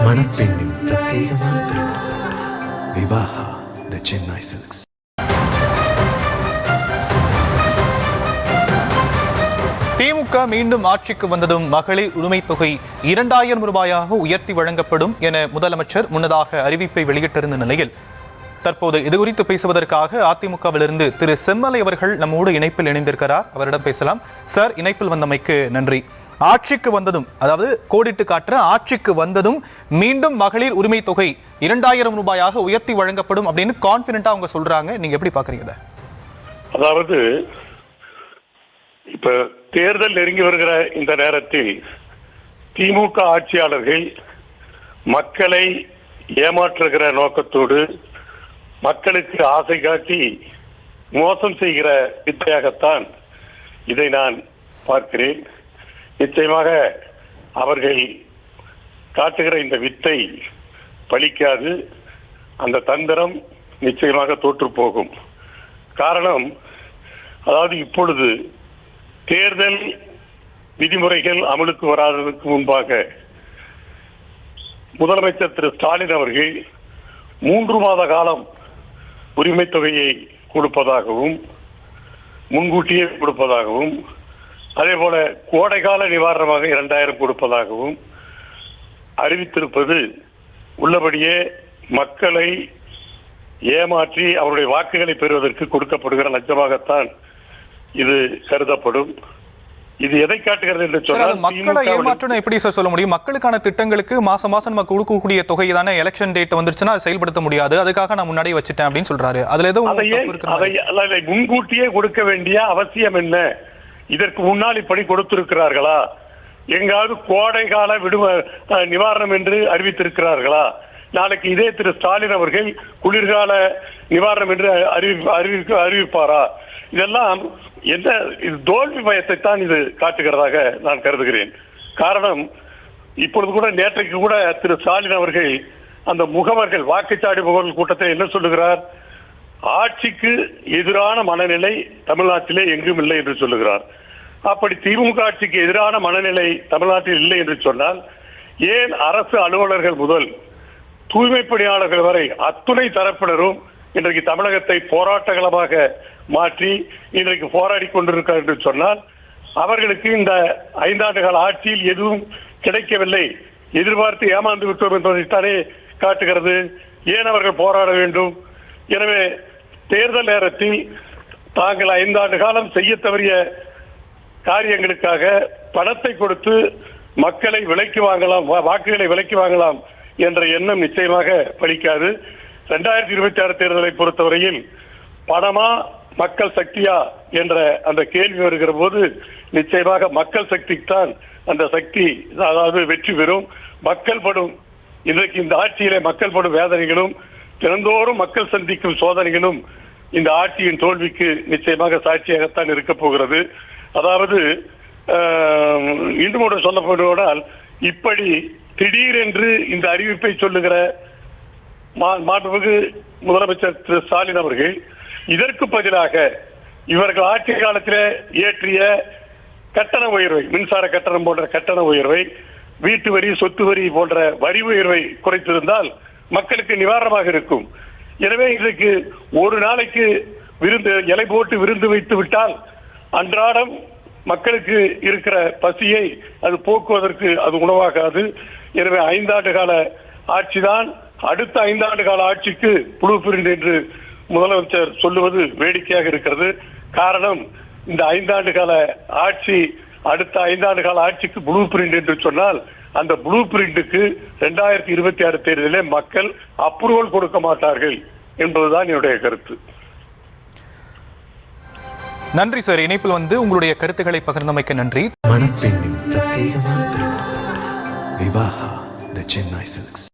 மணப்பெண்ணின் பிரத்யேகமான திருமணம் விவாஹா தி சென்னை சில்க்ஸ். திமுக மீண்டும் ஆட்சிக்கு வந்ததும் மகளிர் உரிமைத் தொகை 2000 ரூபாயாக உயர்த்தி வழங்கப்படும் என முதலமைச்சர் முன்னதாக அறிவிப்பை வெளியிட்டிருந்த நிலையில் தற்போது இதுகுறித்து பேசுவதற்காக அதிமுகவிலிருந்து திரு செம்மலை அவர்கள் நம்மோடு இணைப்பில் இணைந்திருக்கிறார். அவரிடம் பேசலாம். சார், இணைப்பில் வந்தமைக்கு நன்றி. ஆட்சிக்கு வந்ததும், அதாவது கோடிட்டு காட்டுற ஆட்சிக்கு வந்ததும் மீண்டும் மகளிர் உரிமை தொகை 2000 ரூபாயாக உயர்த்தி வழங்கப்படும் அப்படின்னு கான்பிடென்ட்டா அவங்க சொல்றாங்க. நீங்க எப்படி பாக்குறீங்க? அதாவது இப்ப தேர்தல் நெருங்கி வருகிற இந்த நேரத்தில் திமுக ஆட்சியாளர்கள் மக்களை ஏமாற்றுகிற நோக்கத்தோடு மக்களுக்கு ஆசை காட்டி மோசம் செய்கிற வித்தையாகத்தான் இதை நான் பார்க்கிறேன். நிச்சயமாக அவர்கள் காட்டுகிற இந்த வித்தை பலிக்காது. அந்த தந்திரம் நிச்சயமாக தோற்று போகும். காரணம், அதாவது இப்பொழுது தேர்தல் விதிமுறைகள் அமலுக்கு வராததற்கு முன்பாக முதலமைச்சர் திரு ஸ்டாலின் அவர்கள் 3 மாத காலம் உரிமை தொகையை கொடுப்பதாகவும் முன்கூட்டியே கொடுப்பதாகவும் அதே போல கோடைகால நிவாரணமாக 2000 கொடுப்பதாகவும் அறிவித்திருப்பது உள்ளபடியே மக்களை ஏமாற்றி அவருடைய வாக்குகளை பெறுவதற்கு கொடுக்கப்படுகிற லட்சமாகத்தான் இது கருதப்படும். இது எதை காட்டுகிறது என்று சொன்னால், மக்களை ஏமாற்றணும் எப்படி சார் சொல்ல முடியும்? மக்களுக்கான திட்டங்களுக்கு மாசம் மாசம் நம்ம கொடுக்கக்கூடிய தொகை தானே எலெக்ஷன் டேட் வந்துருச்சுன்னா அதை செயல்படுத்த முடியாது, அதுக்காக நான் முன்னாடியே வச்சுட்டேன் அப்படின்னு சொல்றாரு. அதுல எதுவும் முன்கூட்டியே கொடுக்க வேண்டிய அவசியம் என்ன? இதற்கு முன்னால் இப்படி கொடுத்திருக்கிறார்களா? எங்காவது கோடை கால நிவாரணம் என்று அறிவித்திருக்கிறார்களா? நாளைக்கு இதே திரு ஸ்டாலின் அவர்கள் குளிர்கால நிவாரணம் என்று அறிவிப்பாரா? இதெல்லாம் என்ன தோல்வி பயத்தை தான் இது காட்டுகிறதாக நான் கருதுகிறேன். காரணம், இப்பொழுது கூட நேற்றைக்கு கூட திரு ஸ்டாலின் அவர்கள் அந்த முகவர்கள் வாக்குச்சாவடி முகவர்கள் கூட்டத்தில் என்ன சொல்லுகிறார்? ஆட்சிக்கு எதிரான மனநிலை தமிழ்நாட்டிலே எங்கும் இல்லை என்று சொல்லுகிறார். அப்படி திமுக ஆட்சிக்கு எதிரான மனநிலை தமிழ்நாட்டில் இல்லை என்று சொன்னால், ஏன் அரசு அலுவலர்கள் முதல் தூய்மை பணியாளர்கள் வரை அத்துணை தரப்பினரும் இன்றைக்கு தமிழகத்தை போராட்டங்களமாக மாற்றி இன்றைக்கு போராடி கொண்டிருக்கிறார் என்று சொன்னால், அவர்களுக்கு இந்த 5 ஆண்டு கால ஆட்சியில் எதுவும் கிடைக்கவில்லை, எதிர்பார்த்து ஏமாந்து விட்டோம் என்பதைத்தானே காட்டுகிறது. ஏன் அவர்கள் போராட வேண்டும்? எனவே தேர்தல் நேரத்தில் தாங்கள் 5 ஆண்டு காலம் செய்ய தவறிய காரியங்களுக்காக பணத்தை கொடுத்து மக்களை விலைக்கு வாங்கலாம், வாக்குகளை விலைக்கு வாங்கலாம் என்ற எண்ணம் நிச்சயமாக பலிக்காது. 2026 தேர்தலை பொறுத்தவரையில் பணமா மக்கள் சக்தியா என்ற அந்த கேள்வி வருகிற போது நிச்சயமாக மக்கள் சக்திக்குத்தான் அந்த சக்தி, அதாவது வெற்றி பெறும். மக்கள் படும் இன்றைக்கு இந்த ஆட்சியிலே மக்கள் படும் வேதனைகளும் தினந்தோறும் மக்கள் சந்திக்கும் சோதனைகளும் இந்த ஆட்சியின் தோல்விக்கு நிச்சயமாக சாட்சியாகத்தான் இருக்க போகிறது. அதாவது இன்னும் சொல்லப்படுவதால், இப்படி திடீரென்று இந்த அறிவிப்பை சொல்லுகிற மாண்புமிகு முதலமைச்சர் திரு ஸ்டாலின் அவர்கள் இதற்கு பதிலாக இவர்கள் ஆட்சி காலத்திலே ஏற்றிய கட்டண உயர்வை, மின்சார கட்டணம் போன்ற கட்டண உயர்வை, வீட்டு வரி, சொத்து வரி போன்ற வரி உயர்வை குறைத்திருந்தால் மக்களுக்கு நிவாரணமாக இருக்கும். எனவே இன்றைக்கு ஒரு நாளைக்கு இலை போட்டு விருந்து வைத்து விட்டால் அன்றாடம் மக்களுக்கு இருக்கிற பசியை அது போக்குவதற்கு அது உணவாகாது. எனவே 5 ஆண்டு கால ஆட்சிதான் அடுத்த 5 ஆண்டு கால ஆட்சிக்கு ப்ளூ பிரிண்ட் என்று முதலமைச்சர் சொல்லுவது வேடிக்கையாக இருக்கிறது. காரணம், இந்த 5 ஆண்டு கால ஆட்சி அடுத்த 5 ஆண்டு கால ஆட்சிக்கு ப்ளூ பிரிண்ட் என்று சொன்னால், அந்த ப்ளூ பிரிண்ட்டுக்கு 2026 தேர்தலிலே மக்கள் அப்ரூவல் கொடுக்க மாட்டார்கள் என்பதுதான் என்னுடைய கருத்து. நன்றி சார். இணைப்பில் வந்து உங்களுடைய கருத்துக்களை பகிர்ந்தமைக்கு நன்றி. மணப்பெண்ணின் பிரத்யேகமான திருமணம் விவாஹா தி சென்னை சில்க்ஸ்.